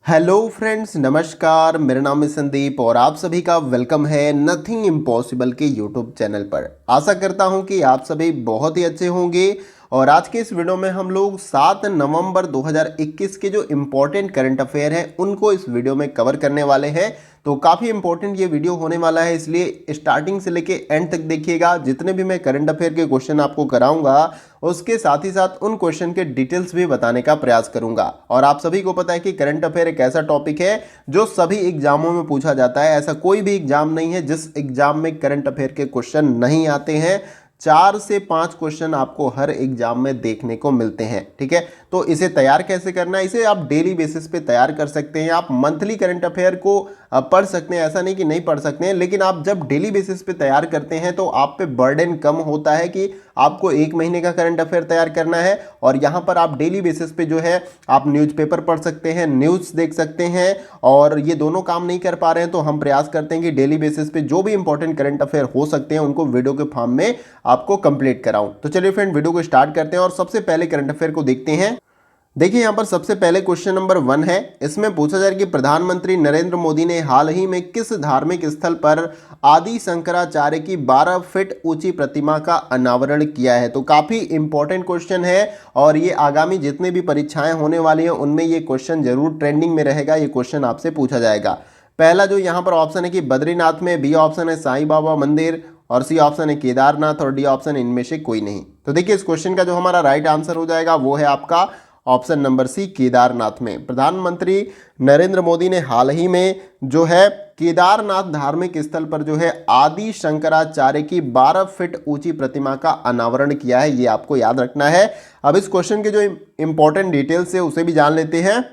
Hello friends, नमस्कार। मेरा नाम है संदीप और आप सभी का वेलकम है नथिंग इम्पॉसिबल के यूट्यूब चैनल पर। आशा करता हूं कि आप सभी बहुत ही अच्छे होंगे। और आज के इस वीडियो में हम लोग 7 नवंबर 2021 के जो इम्पोर्टेंट करंट अफेयर हैं उनको इस वीडियो में कवर करने वाले हैं। तो काफ़ी इंपॉर्टेंट ये वीडियो होने वाला है, इसलिए स्टार्टिंग से लेके एंड तक देखिएगा। जितने भी मैं करंट अफेयर के क्वेश्चन आपको कराऊंगा उसके साथ ही साथ उन क्वेश्चन के डिटेल्स भी बताने का प्रयास करूंगा। और आप सभी को पता है कि करंट अफेयर एक ऐसा टॉपिक है जो सभी एग्जामों में पूछा जाता है। ऐसा कोई भी एग्जाम नहीं है जिस एग्जाम में करंट अफेयर के क्वेश्चन नहीं आते हैं। 4 से 5 क्वेश्चन आपको हर एग्जाम में देखने को मिलते हैं। ठीक है, तो इसे तैयार कैसे करना है, इसे आप डेली बेसिस पे तैयार कर सकते हैं। आप मंथली करंट अफेयर को पढ़ सकते हैं, ऐसा नहीं कि नहीं पढ़ सकते हैं, लेकिन आप जब डेली बेसिस पे तैयार करते हैं तो आप पे बर्डन कम होता है कि आपको एक महीने का करंट अफेयर तैयार करना है। और यहाँ पर आप डेली बेसिस पे जो है आप न्यूज़पेपर पढ़ सकते हैं, न्यूज़ देख सकते हैं। और ये दोनों काम नहीं कर पा रहे हैं तो हम प्रयास करते हैं कि डेली बेसिस पे जो भी इंपॉर्टेंट करंट अफेयर हो सकते हैं उनको वीडियो के फॉर्म में आपको कंप्लीट कराऊं। तो चलिए फ्रेंड, वीडियो को स्टार्ट करते हैं और सबसे पहले करंट अफेयर को देखते हैं। देखिए यहाँ पर सबसे पहले क्वेश्चन नंबर 1 है। इसमें पूछा जा रहा है कि प्रधानमंत्री नरेंद्र मोदी ने हाल ही में किस धार्मिक स्थल पर आदि शंकराचार्य की 12 फीट ऊंची प्रतिमा का अनावरण किया है। तो काफी इंपॉर्टेंट क्वेश्चन है और ये आगामी जितने भी परीक्षाएं होने वाली हैं उनमें ये क्वेश्चन जरूर ट्रेंडिंग में रहेगा। ये क्वेश्चन आपसे पूछा जाएगा। पहला जो यहाँ पर ऑप्शन है कि बद्रीनाथ में, बी ऑप्शन है साईं बाबा मंदिर, और सी ऑप्शन है केदारनाथ, और डी ऑप्शन इनमें से कोई नहीं। तो देखिए इस क्वेश्चन का जो हमारा राइट आंसर हो जाएगा वो है आपका ऑप्शन नंबर सी, केदारनाथ में। प्रधानमंत्री नरेंद्र मोदी ने हाल ही में जो है केदारनाथ धार्मिक स्थल पर जो है आदि शंकराचार्य की 12 फीट ऊंची प्रतिमा का अनावरण किया है। ये आपको याद रखना है। अब इस क्वेश्चन के जो इंपॉर्टेंट डिटेल्स है उसे भी जान लेते हैं।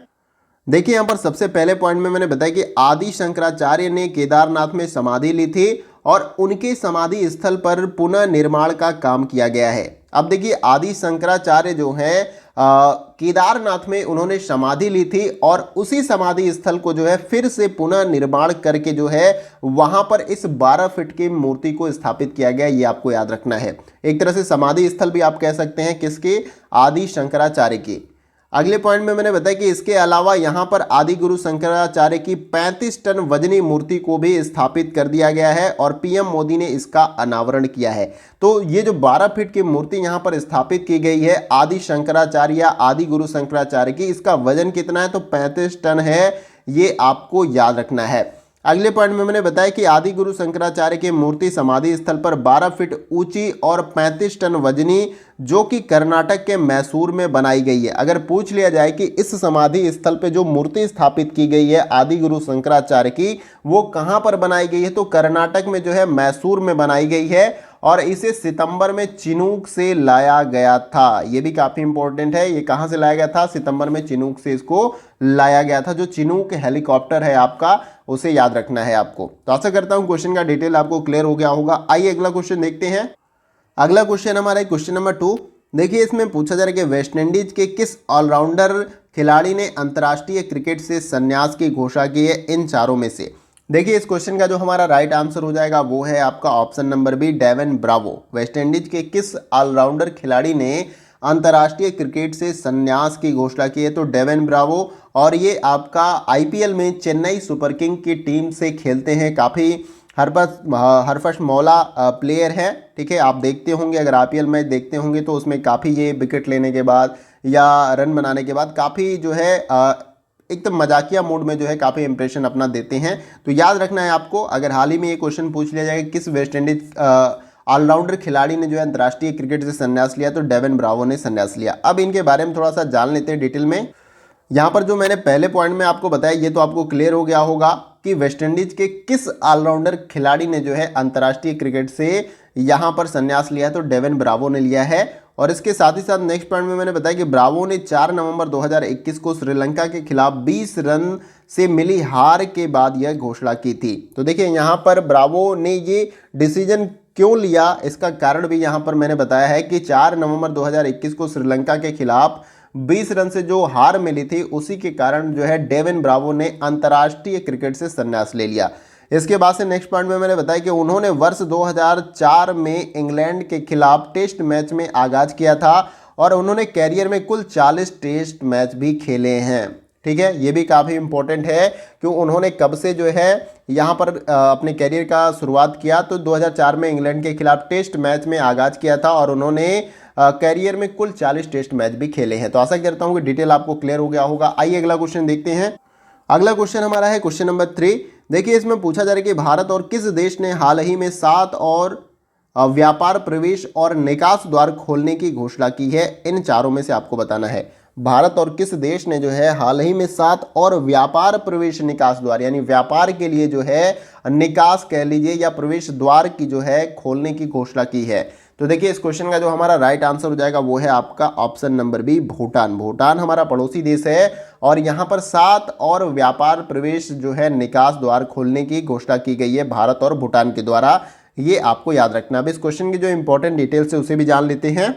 देखिए यहाँ पर सबसे पहले पॉइंट में मैंने बताया कि आदि शंकराचार्य ने केदारनाथ में समाधि ली थी और उनके समाधि स्थल पर पुनः निर्माण का काम किया गया है। अब देखिए आदि शंकराचार्य जो है केदारनाथ में उन्होंने समाधि ली थी और उसी समाधि स्थल को जो है फिर से पुनः निर्माण करके जो है वहां पर इस 12 फीट की मूर्ति को स्थापित किया गया। ये आपको याद रखना है। एक तरह से समाधि स्थल भी आप कह सकते हैं किसके, आदि शंकराचार्य की। अगले पॉइंट में मैंने बताया कि इसके अलावा यहां पर आदि गुरु शंकराचार्य की 35 टन वजनी मूर्ति को भी स्थापित कर दिया गया है और पीएम मोदी ने इसका अनावरण किया है। तो ये जो 12 फीट की मूर्ति यहां पर स्थापित की गई है आदि शंकराचार्य या आदि गुरु शंकराचार्य की, इसका वजन कितना है तो 35 टन है। ये आपको याद रखना है। अगले पॉइंट में मैंने बताया कि आदि गुरु शंकराचार्य की मूर्ति समाधि स्थल पर 12 फीट ऊंची और 35 टन वजनी, जो कि कर्नाटक के मैसूर में बनाई गई है। अगर पूछ लिया जाए कि इस समाधि स्थल पे जो मूर्ति स्थापित की गई है आदि गुरु शंकराचार्य की वो कहां पर बनाई गई है तो कर्नाटक में जो है मैसूर में बनाई गई है। और इसे सितंबर में चिनूक से लाया गया था। ये भी काफी इंपॉर्टेंट है। ये कहां से लाया गया था, सितंबर में चिनूक से इसको लाया गया था। जो चिनूक हेलीकॉप्टर है आपका, उसे याद रखना है आपको। तो आशा करता हूं क्वेश्चन का डिटेल आपको क्लियर हो गया होगा। आइए अगला क्वेश्चन देखते हैं। अगला क्वेश्चन हमारा क्वेश्चन नंबर 2। देखिए इसमें पूछा जा रहा है कि वेस्ट इंडीज के किस ऑलराउंडर खिलाड़ी ने अंतर्राष्ट्रीय क्रिकेट से संन्यास की घोषणा की है इन चारों में से। देखिए इस क्वेश्चन का जो हमारा राइट आंसर हो जाएगा वो है आपका option number B, Dwayne Bravo. West Indies के किस ऑलराउंडर खिलाड़ी ने अंतर्राष्ट्रीय क्रिकेट से संन्यास की घोषणा की है तो डेवन ब्रावो। और ये आपका आईपीएल में चेन्नई सुपर किंग की टीम से खेलते हैं। काफ़ी हरफश मौला प्लेयर है। ठीक है, आप देखते होंगे, अगर आईपीएल मैच देखते होंगे तो उसमें काफ़ी ये विकेट लेने के बाद या रन बनाने के बाद काफ़ी जो है एकदम मजाकिया मूड में जो है काफ़ी इंप्रेशन अपना देते हैं। तो याद रखना है आपको। अगर हाल ही में ये क्वेश्चन पूछ लिया जाए किस वेस्ट इंडीज ऑलराउंडर खिलाड़ी ने जो है अंतर्राष्ट्रीय क्रिकेट से संन्यास लिया तो डेवन ब्रावो ने संन्यास लिया। अब इनके बारे में थोड़ा सा जान लेते हैं डिटेल में। यहाँ पर जो मैंने पहले पॉइंट में आपको बताया ये तो आपको क्लियर हो गया होगा कि वेस्ट इंडीज के किस ऑलराउंडर खिलाड़ी ने जो है अंतर्राष्ट्रीय क्रिकेट से यहाँ पर संन्यास लिया तो डेवन ब्रावो ने लिया है। और इसके साथ ही साथ नेक्स्ट पॉइंट में मैंने बताया कि ब्रावो ने 4 नवंबर 2021 को श्रीलंका के खिलाफ 20 रन से मिली हार के बाद यह घोषणा की थी। तो देखिए यहाँ पर ब्रावो ने ये डिसीजन क्यों लिया, इसका कारण भी यहाँ पर मैंने बताया है कि 4 नवंबर 2021 को श्रीलंका के खिलाफ 20 रन से जो हार मिली थी उसी के कारण जो है डेवन ब्रावो ने अंतर्राष्ट्रीय क्रिकेट से संन्यास ले लिया। इसके बाद से नेक्स्ट पॉइंट में मैंने बताया कि उन्होंने वर्ष 2004 में इंग्लैंड के खिलाफ टेस्ट मैच में आगाज किया था और उन्होंने कैरियर में कुल 40 टेस्ट मैच भी खेले हैं। ठीक है, ये भी काफ़ी इंपॉर्टेंट है कि उन्होंने कब से जो है यहाँ पर अपने करियर का शुरुआत किया। तो 2004 में इंग्लैंड के खिलाफ टेस्ट मैच में आगाज किया था और उन्होंने करियर में कुल 40 टेस्ट मैच भी खेले हैं। तो आशा करता हूँ कि डिटेल आपको क्लियर हो गया होगा। आइए अगला क्वेश्चन देखते हैं। अगला क्वेश्चन हमारा है क्वेश्चन नंबर 3। देखिए इसमें पूछा जा रहा है कि भारत और किस देश ने हाल ही में 7 और व्यापार प्रवेश और निकास द्वार खोलने की घोषणा की है। इन चारों में से आपको बताना है भारत और किस देश ने जो है हाल ही में 7 और व्यापार प्रवेश निकास द्वार यानी व्यापार के लिए जो है निकास कह लीजिए या प्रवेश द्वार की जो है खोलने की घोषणा की है। तो देखिए इस क्वेश्चन का जो हमारा राइट आंसर हो जाएगा वो है आपका option number B, Bhutan. Bhutan हमारा पड़ोसी देश है और यहाँ पर 7 और व्यापार प्रवेश जो है निकास द्वार खोलने की घोषणा की गई है भारत और भूटान के द्वारा। ये आपको याद रखना। अब इस क्वेश्चन की जो इंपॉर्टेंट डिटेल्स है उसे भी जान लेते हैं।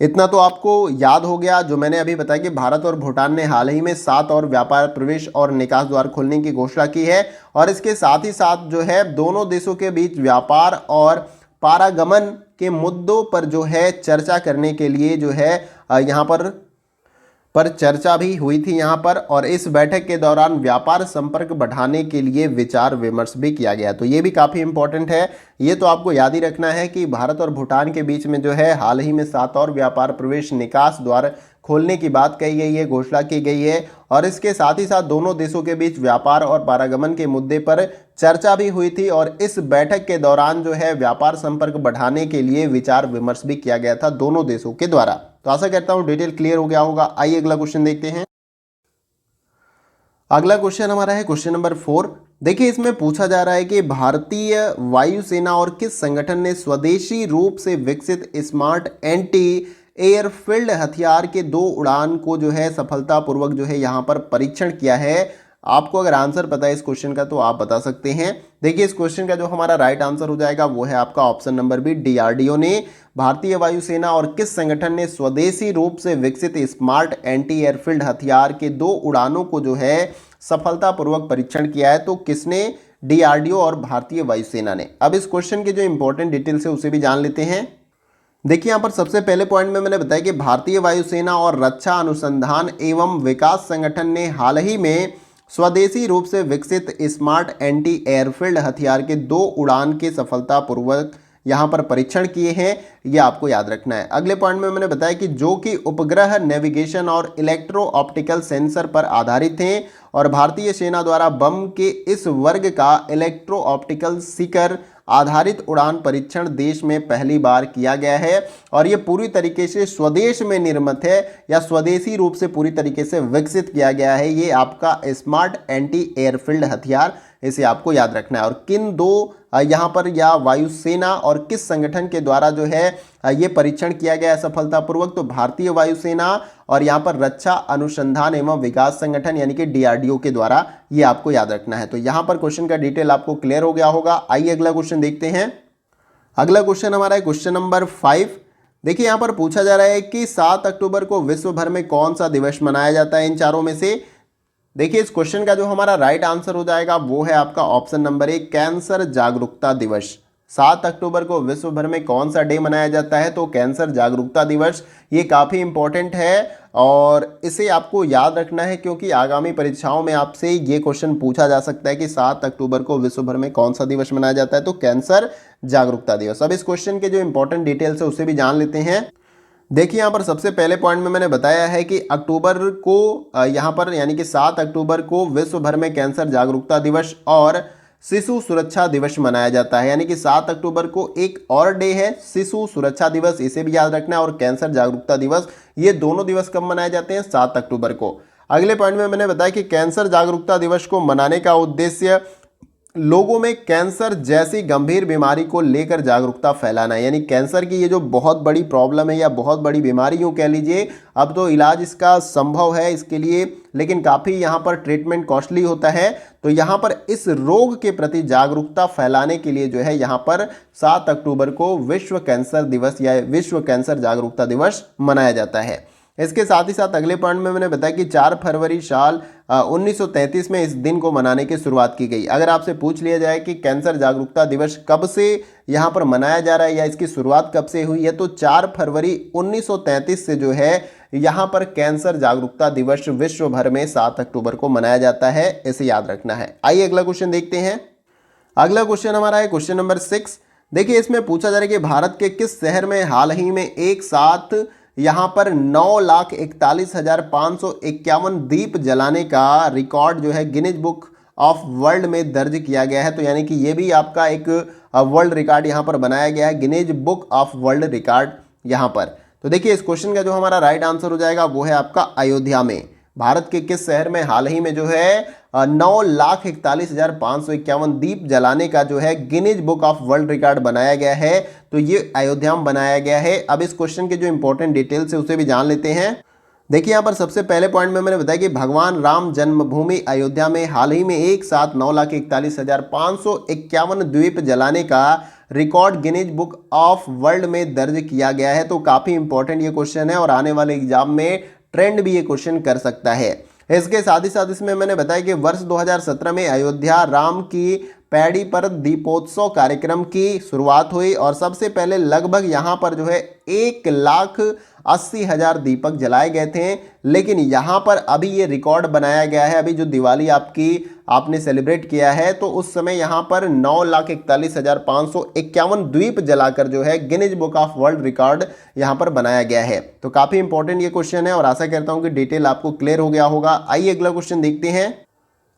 इतना तो आपको याद हो गया जो मैंने अभी बताया कि भारत और भूटान ने हाल ही में 7 और व्यापार प्रवेश और निकास द्वार खोलने की घोषणा की है और इसके साथ ही साथ जो है दोनों देशों के बीच व्यापार और पारागमन के मुद्दों पर जो है चर्चा करने के लिए जो है यहाँ पर चर्चा भी हुई थी यहाँ पर। और इस बैठक के दौरान व्यापार संपर्क बढ़ाने के लिए विचार विमर्श भी किया गया। तो ये भी काफ़ी इंपॉर्टेंट है। ये तो आपको याद ही रखना है कि भारत और भूटान के बीच में जो है हाल ही में 7 और व्यापार प्रवेश निकास द्वार खोलने की बात कही गई है, घोषणा की गई है। और इसके साथ ही साथ दोनों देशों के बीच व्यापार और पारागमन के मुद्दे पर चर्चा भी हुई थी और इस बैठक के दौरान जो है व्यापार संपर्क बढ़ाने के लिए विचार विमर्श भी किया गया था दोनों देशों के द्वारा। तो आशा करता हूं डिटेल क्लियर हो गया होगा। आइए अगला क्वेश्चन देखते हैं। अगला क्वेश्चन हमारा है क्वेश्चन नंबर 4। देखिए इसमें पूछा जा रहा है कि भारतीय वायुसेना और किस संगठन ने स्वदेशी रूप से विकसित स्मार्ट एंटी एयरफील्ड हथियार के 2 उड़ान को जो है सफलतापूर्वक जो है यहाँ पर परीक्षण किया है। आपको अगर आंसर पता है इस क्वेश्चन का तो आप बता सकते हैं। देखिए इस क्वेश्चन का जो हमारा राइट आंसर हो जाएगा वो है आपका ऑप्शन नंबर बी, डीआरडीओ ने। भारतीय वायुसेना और किस संगठन ने स्वदेशी रूप से विकसित स्मार्ट एंटी एयरफील्ड हथियार के 2 उड़ानों को जो है सफलतापूर्वक परीक्षण किया है। तो किसने? डीआरडीओ और भारतीय वायुसेना ने। अब इस क्वेश्चन के जो इंपॉर्टेंट डिटेल्स है उसे भी जान लेते हैं। देखिए यहाँ पर सबसे पहले पॉइंट में मैंने बताया कि भारतीय वायुसेना और रक्षा अनुसंधान एवं विकास संगठन ने हाल ही में स्वदेशी रूप से विकसित स्मार्ट एंटी एयरफील्ड हथियार के 2 उड़ान के सफलतापूर्वक यहाँ पर परीक्षण किए हैं। ये आपको याद रखना है। अगले पॉइंट में मैंने बताया कि जो कि उपग्रह नेविगेशन और इलेक्ट्रो ऑप्टिकल सेंसर पर आधारित हैं और भारतीय सेना द्वारा बम के इस वर्ग का इलेक्ट्रो ऑप्टिकल सीकर आधारित उड़ान परीक्षण देश में पहली बार किया गया है और ये पूरी तरीके से स्वदेश में निर्मित है या स्वदेशी रूप से पूरी तरीके से विकसित किया गया है। ये आपका स्मार्ट एंटी एयरफील्ड हथियार, इसे आपको याद रखना है। और किन 2 यहाँ पर या वायुसेना और किस संगठन के द्वारा जो है ये परीक्षण किया गया है सफलतापूर्वक? तो भारतीय वायुसेना और यहाँ पर रक्षा अनुसंधान एवं विकास संगठन यानी कि डीआरडीओ के द्वारा, ये आपको याद रखना है। तो यहाँ पर क्वेश्चन का डिटेल आपको क्लियर हो गया होगा। आइए अगला क्वेश्चन देखते हैं। अगला क्वेश्चन हमारा है क्वेश्चन नंबर 5। देखिए यहाँ पर पूछा जा रहा है कि 7 अक्टूबर को विश्व भर में कौन सा दिवस मनाया जाता है इन चारों में से? देखिए इस क्वेश्चन का जो हमारा राइट आंसर हो जाएगा वो है आपका ऑप्शन नंबर 1, कैंसर जागरूकता दिवस। 7 अक्टूबर को विश्व भर में कौन सा डे मनाया जाता है? तो कैंसर जागरूकता दिवस। ये काफ़ी इंपॉर्टेंट है और इसे आपको याद रखना है क्योंकि आगामी परीक्षाओं में आपसे ये क्वेश्चन पूछा जा सकता है कि 7 अक्टूबर को विश्व भर में कौन सा दिवस मनाया जाता है? तो कैंसर जागरूकता दिवस। अब इस क्वेश्चन के जो इंपॉर्टेंट डिटेल्स है उसे भी जान लेते हैं। देखिए यहाँ पर सबसे पहले पॉइंट में मैंने बताया है कि अक्टूबर को यहाँ पर यानी कि 7 अक्टूबर को विश्व भर में कैंसर जागरूकता दिवस और शिशु सुरक्षा दिवस मनाया जाता है। यानी कि 7 अक्टूबर को एक और डे है शिशु सुरक्षा दिवस, इसे भी याद रखना है। और कैंसर जागरूकता दिवस, ये दोनों दिवस कब मनाए जाते हैं? 7 अक्टूबर को। अगले पॉइंट में मैंने बताया कि कैंसर जागरूकता दिवस को मनाने का उद्देश्य लोगों में कैंसर जैसी गंभीर बीमारी को लेकर जागरूकता फैलाना है। यानी कैंसर की ये जो बहुत बड़ी प्रॉब्लम है या बहुत बड़ी बीमारी यूँ कह लीजिए, अब तो इलाज इसका संभव है इसके लिए, लेकिन काफ़ी यहाँ पर ट्रीटमेंट कॉस्टली होता है। तो यहाँ पर इस रोग के प्रति जागरूकता फैलाने के लिए जो है यहाँ पर 7 अक्टूबर को विश्व कैंसर दिवस या विश्व कैंसर जागरूकता दिवस मनाया जाता है। इसके साथ ही साथ अगले पॉइंट में मैंने बताया कि 4 फरवरी साल 1933 में इस दिन को मनाने की शुरुआत की गई। अगर आपसे पूछ लिया जाए कि कैंसर जागरूकता दिवस कब से यहाँ पर मनाया जा रहा है या इसकी शुरुआत कब से हुई है, तो 4 फरवरी 1933 से जो है यहाँ पर कैंसर जागरूकता दिवस विश्व भर में 7 अक्टूबर को मनाया जाता है, इसे याद रखना है। आइए अगला क्वेश्चन देखते हैं। अगला क्वेश्चन हमारा है क्वेश्चन नंबर 6। देखिए इसमें पूछा जा रहा है कि भारत के किस शहर में हाल ही में एक साथ यहाँ पर 9,41,551 दीप जलाने का रिकॉर्ड जो है गिनीज बुक ऑफ वर्ल्ड में दर्ज किया गया है। तो यानी कि ये भी आपका एक वर्ल्ड रिकॉर्ड यहाँ पर बनाया गया है, Guinness book of world record यहाँ पर। तो देखिए इस क्वेश्चन का जो हमारा राइट आंसर हो जाएगा वो है आपका अयोध्या में। भारत के किस शहर में हाल ही में जो है 9,41,551 दीप जलाने का जो है Guinness book of world record बनाया गया है, तो ये अयोध्या में बनाया गया है। अब इस क्वेश्चन के जो इंपॉर्टेंट डिटेल्स है उसे भी जान लेते हैं। देखिए यहाँ पर सबसे पहले पॉइंट में मैंने बताया कि भगवान राम जन्मभूमि अयोध्या में हाल ही में एक साथ 9,41,551 द्वीप जलाने का record Guinness book of world में दर्ज किया गया है। तो काफ़ी इंपॉर्टेंट ये क्वेश्चन है और आने वाले एग्जाम में ट्रेंड भी ये क्वेश्चन कर सकता है। इसके साथ ही साथ इसमें मैंने बताया कि वर्ष 2017 में अयोध्या राम की पैड़ी पर दीपोत्सव कार्यक्रम की शुरुआत हुई और सबसे पहले लगभग यहाँ पर जो है 1,80,000 दीपक जलाए गए थे। लेकिन यहाँ पर अभी ये रिकॉर्ड बनाया गया है, अभी जो दिवाली आपने सेलिब्रेट किया है तो उस समय यहाँ पर 9,41,551 द्वीप जलाकर जो है Guinness book of world record यहाँ पर बनाया गया है। तो काफ़ी इंपॉर्टेंट ये क्वेश्चन है और आशा करता हूँ कि डिटेल आपको क्लियर हो गया होगा। आइए अगला क्वेश्चन देखते हैं।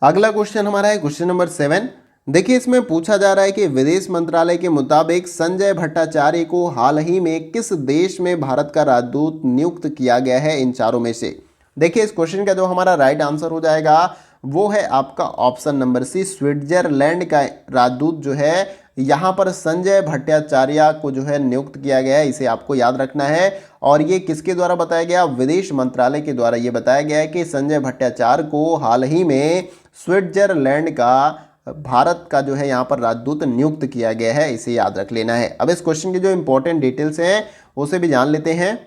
अगला क्वेश्चन हमारा है क्वेश्चन नंबर 7। देखिए इसमें पूछा जा रहा है कि विदेश मंत्रालय के मुताबिक संजय भट्टाचार्य को हाल ही में किस देश में भारत का राजदूत नियुक्त किया गया है इन चारों में से। देखिए इस क्वेश्चन का जो हमारा राइट आंसर हो जाएगा वो है आपका ऑप्शन नंबर सी, स्विट्जरलैंड का राजदूत जो है यहाँ पर संजय भट्टाचार्य को जो है नियुक्त किया गया है, इसे आपको याद रखना है। और ये किसके द्वारा बताया गया, विदेश मंत्रालय के द्वारा ये बताया गया है कि संजय भट्टाचार्य को हाल ही में स्विट्जरलैंड का भारत का जो है यहाँ पर राजदूत नियुक्त किया गया है, इसे याद रख लेना है। अब इस क्वेश्चन की जो इंपॉर्टेंट डिटेल्स हैं उसे भी जान लेते हैं।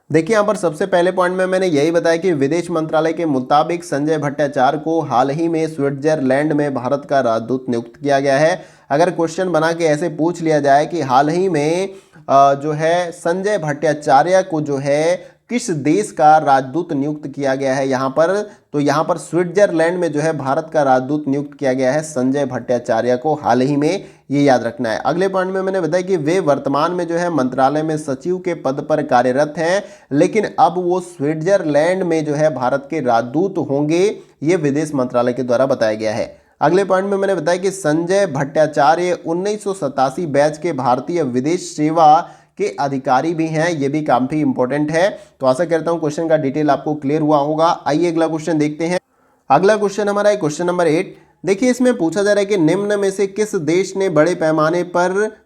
देखिए यहाँ पर सबसे पहले पॉइंट में मैंने यही बताया कि विदेश मंत्रालय के मुताबिक संजय भट्टाचार्य को हाल ही में स्विट्जरलैंड में भारत का राजदूत नियुक्त किया गया है। अगर क्वेश्चन बना के ऐसे पूछ लिया जाए कि हाल ही में जो है संजय भट्टाचार्य को जो है किस देश का राजदूत नियुक्त किया गया है यहाँ पर, तो यहाँ पर स्विट्जरलैंड में जो है भारत का राजदूत नियुक्त किया गया है संजय भट्टाचार्य को हाल ही में, ये याद रखना है। अगले पॉइंट में मैंने बताया कि वे वर्तमान में जो है मंत्रालय में सचिव के पद पर कार्यरत हैं, लेकिन अब वो स्विट्जरलैंड में जो है भारत के राजदूत होंगे, ये विदेश मंत्रालय के द्वारा बताया गया है। अगले पॉइंट में मैंने बताया कि संजय भट्टाचार्य 1987 बैच के भारतीय विदेश सेवा के अधिकारी भी हैं, ये भी काफी इंपॉर्टेंट है। तो आशा करता हूं क्वेश्चन का डिटेल आपको क्लियर हुआ होगा। आइए अगला क्वेश्चन देखते हैं। अगला क्वेश्चन हमारा है क्वेश्चन नंबर 8। देखिए इसमें पूछा जा रहा है कि निम्न में से किस देश ने बड़े पैमाने पर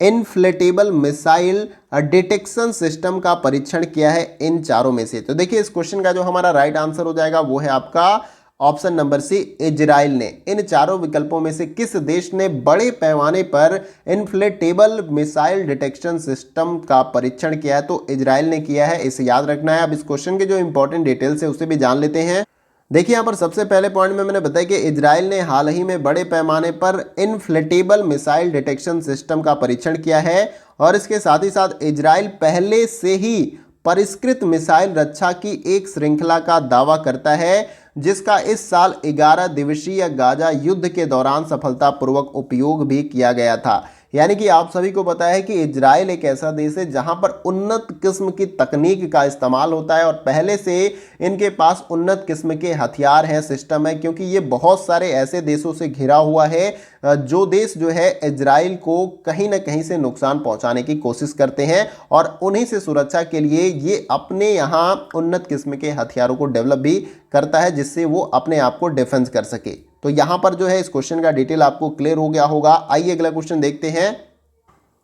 इनफ्लेटेबल मिसाइल डिटेक्शन सिस्टम का परीक्षण किया है इन चारों में से। तो देखिए इस क्वेश्चन का जो हमारा राइट आंसर हो जाएगा वो है आपका ऑप्शन नंबर सी, इजराइल ने। इन चारों विकल्पों में से किस देश ने बड़े पैमाने पर इन्फ्लेटेबल मिसाइल डिटेक्शन सिस्टम का परीक्षण किया है, तो इजराइल ने किया है, इसे याद रखना है। अब इस क्वेश्चन के जो इंपॉर्टेंट डिटेल्स है उसे भी जान लेते हैं। देखिए यहाँ पर सबसे पहले पॉइंट में मैंने बताया कि इजराइल ने हाल ही में बड़े पैमाने पर इन्फ्लेटेबल मिसाइल डिटेक्शन सिस्टम का परीक्षण किया है और इसके साथ ही साथ इजराइल पहले से ही परिष्कृत मिसाइल रक्षा की एक श्रृंखला का दावा करता है, जिसका इस साल 11 दिवसीय गाजा युद्ध के दौरान सफलतापूर्वक उपयोग भी किया गया था। यानी कि आप सभी को पता है कि इजराइल एक ऐसा देश है जहां पर उन्नत किस्म की तकनीक का इस्तेमाल होता है और पहले से इनके पास उन्नत किस्म के हथियार हैं, सिस्टम है, क्योंकि ये बहुत सारे ऐसे देशों से घिरा हुआ है जो देश जो है इजराइल को कहीं ना कहीं से नुकसान पहुंचाने की कोशिश करते हैं और उन्हीं से सुरक्षा के लिए ये अपने यहाँ उन्नत किस्म के हथियारों को डेवलप भी करता है, जिससे वो अपने आप को डिफेंस कर सके। तो यहां पर जो है इस क्वेश्चन का डिटेल आपको क्लियर हो गया होगा। आइए अगला क्वेश्चन देखते हैं।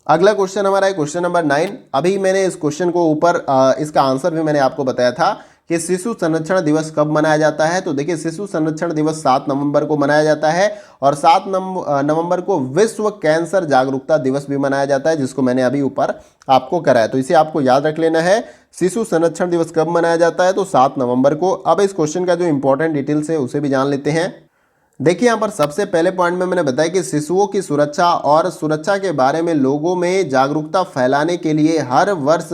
अगला क्वेश्चन हमारा है क्वेश्चन नंबर 9। अभी मैंने इस क्वेश्चन को ऊपर इसका आंसर भी मैंने आपको बताया था कि शिशु संरक्षण दिवस कब मनाया जाता है। तो देखिए शिशु संरक्षण दिवस 7 नवंबर को मनाया जाता है और 7 नवंबर को विश्व कैंसर जागरूकता दिवस भी मनाया जाता है, जिसको मैंने अभी ऊपर आपको कराया। तो इसे आपको याद रख लेना है। शिशु संरक्षण दिवस कब मनाया जाता है, तो 7 नवंबर को। अब इस क्वेश्चन का जो इंपॉर्टेंट डिटेल्स है उसे भी जान लेते हैं। देखिए यहाँ पर सबसे पहले पॉइंट में मैंने बताया कि शिशुओं की सुरक्षा और सुरक्षा के बारे में लोगों में जागरूकता फैलाने के लिए हर वर्ष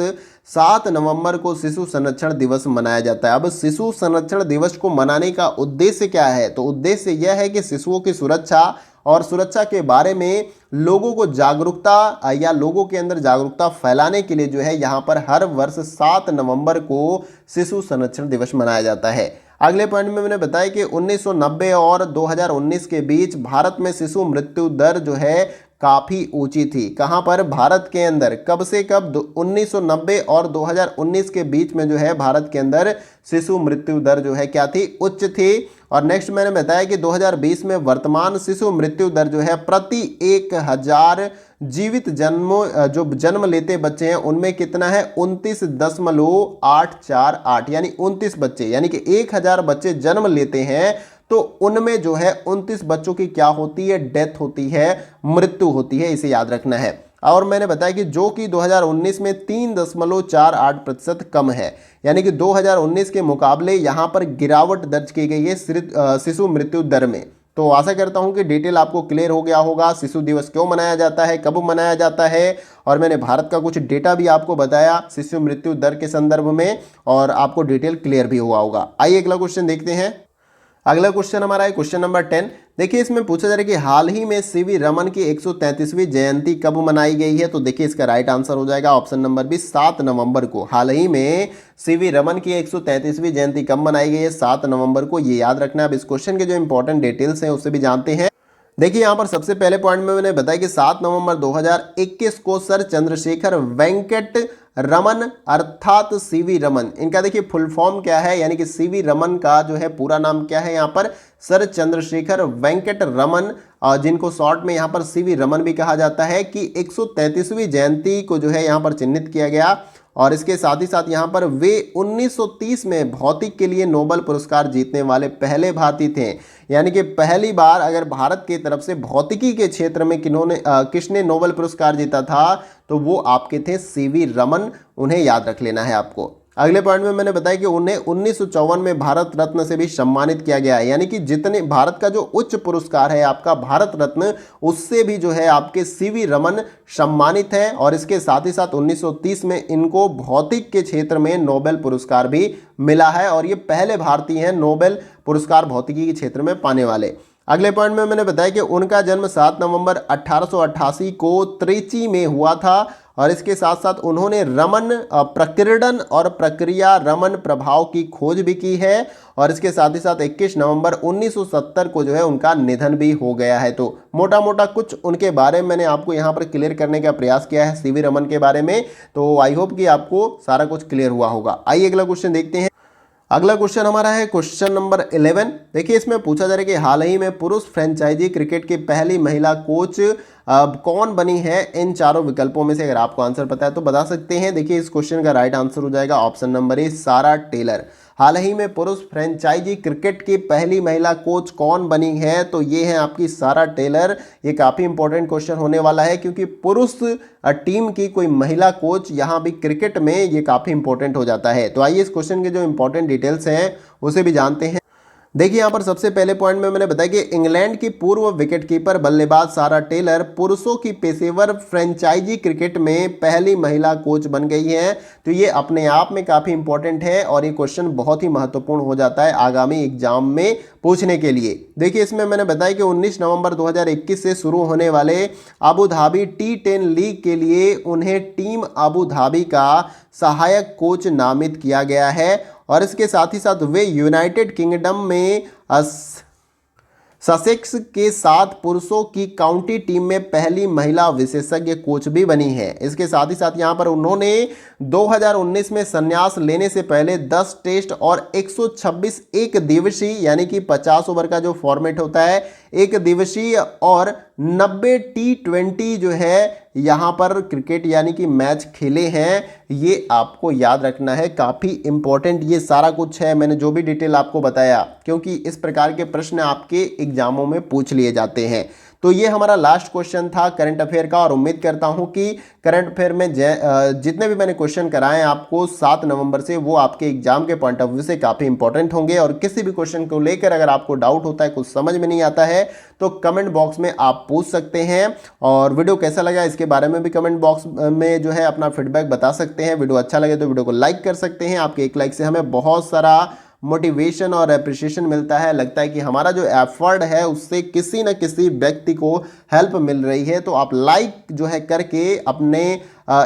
7 नवंबर को शिशु संरक्षण दिवस मनाया जाता है। अब शिशु संरक्षण दिवस को मनाने का उद्देश्य क्या है? तो उद्देश्य यह है कि शिशुओं की सुरक्षा और सुरक्षा के बारे में लोगों को जागरूकता या लोगों के अंदर जागरूकता फैलाने के लिए जो है यहाँ पर हर वर्ष 7 नवंबर को शिशु संरक्षण दिवस मनाया जाता है। अगले पॉइंट में मैंने बताया कि 1990 और 2019 के बीच भारत में शिशु मृत्यु दर जो है काफ़ी ऊंची थी। कहां पर? भारत के अंदर। कब से कब? 1990 और 2019 के बीच में जो है भारत के अंदर शिशु मृत्यु दर जो है क्या थी? उच्च थी। और नेक्स्ट मैंने बताया कि 2020 में वर्तमान शिशु मृत्यु दर जो है प्रति 1000 जीवित जन्मों जो जन्म लेते बच्चे हैं उनमें कितना है? 29.848 यानी 29 बच्चे, यानी कि 1000 बच्चे जन्म लेते हैं तो उनमें जो है 29 बच्चों की क्या होती है? डेथ होती है, मृत्यु होती है। इसे याद रखना है। और मैंने बताया कि जो कि 2019 में 3.48% कम है, यानी कि 2019 के मुकाबले यहाँ पर गिरावट दर्ज की गई है शिशु मृत्यु दर में। तो आशा करता हूँ कि डिटेल आपको क्लियर हो गया होगा। शिशु दिवस क्यों मनाया जाता है, कब मनाया जाता है, और मैंने भारत का कुछ डेटा भी आपको बताया शिशु मृत्यु दर के संदर्भ में, और आपको डिटेल क्लियर भी हुआ होगा। आइए अगला क्वेश्चन देखते हैं। अगला क्वेश्चन हमारा है क्वेश्चन नंबर 10। देखिए इसमें पूछा जा रहा है कि हाल ही में सीवी रमन की 133वीं जयंती कब मनाई गई है? तो देखिए इसका राइट आंसर हो जाएगा ऑप्शन नंबर बी, 7 नवंबर को। हाल ही में सीवी रमन की 133वीं जयंती कब मनाई गई है? 7 नवंबर को। ये याद रखना है। अब इस क्वेश्चन के जो इंपॉर्टेंट डिटेल्स हैं उससे भी जानते हैं। देखिए यहाँ पर सबसे पहले पॉइंट में मैंने बताया कि 7 नवंबर 2021 को सर चंद्रशेखर वेंकट रमन अर्थात सीवी रमन, इनका देखिए फुल फॉर्म क्या है, यानी कि सीवी रमन का जो है पूरा नाम क्या है? यहाँ पर सर चंद्रशेखर वेंकट रमन, जिनको शॉर्ट में यहाँ पर सीवी रमन भी कहा जाता है, कि 133वीं जयंती को जो है यहाँ पर चिन्हित किया गया। और इसके साथ ही साथ यहाँ पर वे 1930 में भौतिक के लिए नोबेल पुरस्कार जीतने वाले पहले भारतीय थे। यानी कि पहली बार अगर भारत की तरफ से भौतिकी के क्षेत्र में किसने नोबेल पुरस्कार जीता था तो वो आपके थे सीवी रमन। उन्हें याद रख लेना है आपको। अगले पॉइंट में मैंने बताया कि उन्हें 1954 में भारत रत्न से भी सम्मानित किया गया है। यानी कि जितने भारत का जो उच्च पुरस्कार है आपका भारत रत्न, उससे भी जो है आपके सीवी रमन सम्मानित है। और इसके साथ ही साथ 1930 में इनको भौतिक के क्षेत्र में नोबेल पुरस्कार भी मिला है, और ये पहले भारतीय हैं नोबेल पुरस्कार भौतिकी के क्षेत्र में पाने वाले। अगले पॉइंट में मैंने बताया कि उनका जन्म 7 नवंबर 1888 को त्रिची में हुआ था। और इसके साथ साथ उन्होंने रमन प्रकीर्णन और प्रक्रिया रमन प्रभाव की खोज भी की है। और इसके साथ ही साथ 21 नवंबर 1970 को जो है उनका निधन भी हो गया है। तो मोटा मोटा कुछ उनके बारे में मैंने आपको यहाँ पर क्लियर करने का प्रयास किया है सीवी रमन के बारे में। तो आई होप कि आपको सारा कुछ क्लियर हुआ होगा। आइए अगला क्वेश्चन देखते हैं। अगला क्वेश्चन हमारा है क्वेश्चन नंबर 11। देखिए इसमें पूछा जा रहा है कि हाल ही में पुरुष फ्रेंचाइजी क्रिकेट की पहली महिला कोच कौन बनी है? इन चारों विकल्पों में से अगर आपको आंसर पता है तो बता सकते हैं। देखिए इस क्वेश्चन का राइट आंसर हो जाएगा ऑप्शन नंबर ए, सारा टेलर। हाल ही में पुरुष फ्रेंचाइजी क्रिकेट की पहली महिला कोच कौन बनी है? तो ये है आपकी सारा टेलर। ये काफ़ी इंपॉर्टेंट क्वेश्चन होने वाला है, क्योंकि पुरुष टीम की कोई महिला कोच यहाँ भी क्रिकेट में ये काफ़ी इंपॉर्टेंट हो जाता है। तो आइए इस क्वेश्चन के जो इंपॉर्टेंट डिटेल्स हैं उसे भी जानते हैं। देखिए यहाँ पर सबसे पहले पॉइंट में मैंने बताया कि इंग्लैंड की पूर्व विकेटकीपर बल्लेबाज सारा टेलर पुरुषों की पेशेवर फ्रेंचाइजी क्रिकेट में पहली महिला कोच बन गई है। तो ये अपने आप में काफ़ी इंपॉर्टेंट है, और ये क्वेश्चन बहुत ही महत्वपूर्ण हो जाता है आगामी एग्जाम में पूछने के लिए। देखिए इसमें मैंने बताया कि 19 नवंबर 2021 से शुरू होने वाले अबू धाबी T10 लीग के लिए उन्हें टीम अबू धाबी का सहायक कोच नामित किया गया है। और इसके साथ ही साथ वे यूनाइटेड किंगडम में ससेक्स के साथ पुरुषों की काउंटी टीम में पहली महिला विशेषज्ञ कोच भी बनी है। इसके साथ ही साथ यहाँ पर उन्होंने 2019 में संन्यास लेने से पहले 10 टेस्ट और 126 एक दिवसीय यानी कि 50 ओवर का जो फॉर्मेट होता है एक दिवसीय और 90 T20 जो है यहाँ पर क्रिकेट यानी कि मैच खेले हैं। ये आपको याद रखना है, काफ़ी इंपॉर्टेंट ये सारा कुछ है। मैंने जो भी डिटेल आपको बताया, क्योंकि इस प्रकार के प्रश्न आपके एग्जामों में पूछ लिए जाते हैं। तो ये हमारा लास्ट क्वेश्चन था करंट अफेयर का, और उम्मीद करता हूं कि करंट अफेयर में जितने भी मैंने क्वेश्चन कराए आपको 7 नवंबर से, वो आपके एग्जाम के पॉइंट ऑफ व्यू से काफी इंपॉर्टेंट होंगे। और किसी भी क्वेश्चन को लेकर अगर आपको डाउट होता है, कुछ समझ में नहीं आता है, तो कमेंट बॉक्स में आप पूछ सकते हैं। और वीडियो कैसा लगा इसके बारे में भी कमेंट बॉक्स में जो है अपना फीडबैक बता सकते हैं। वीडियो अच्छा लगे तो वीडियो को लाइक कर सकते हैं। आपके एक लाइक से हमें बहुत सारा मोटिवेशन और अप्रिशिएशन मिलता है, लगता है कि हमारा जो एफर्ट है उससे किसी न किसी व्यक्ति को हेल्प मिल रही है। तो आप लाइक जो है करके अपने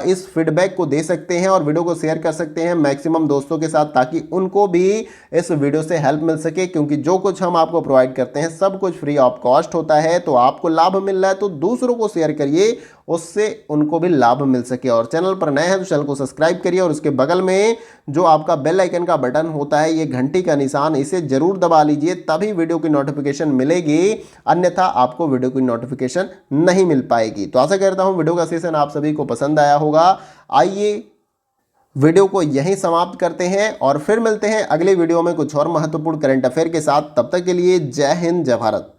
इस फीडबैक को दे सकते हैं और वीडियो को शेयर कर सकते हैं मैक्सिमम दोस्तों के साथ, ताकि उनको भी इस वीडियो से हेल्प मिल सके। क्योंकि जो कुछ हम आपको प्रोवाइड करते हैं सब कुछ फ्री ऑफ कॉस्ट होता है। तो आपको लाभ मिल रहा है तो दूसरों को शेयर करिए, उससे उनको भी लाभ मिल सके। और चैनल पर नए हैं तो चैनल को सब्सक्राइब करिए, और उसके बगल में जो आपका बेल आइकन का बटन होता है, ये घंटी का निशान, इसे जरूर दबा लीजिए, तभी वीडियो की नोटिफिकेशन मिलेगी, अन्यथा आपको वीडियो की नोटिफिकेशन नहीं मिल पाएगी। तो आशा करता हूं वीडियो का सेशन आप सभी को पसंद आया होगा। आइए वीडियो को यहीं समाप्त करते हैं और फिर मिलते हैं अगले वीडियो में कुछ और महत्वपूर्ण करंट अफेयर के साथ। तब तक के लिए जय हिंद, जय भारत।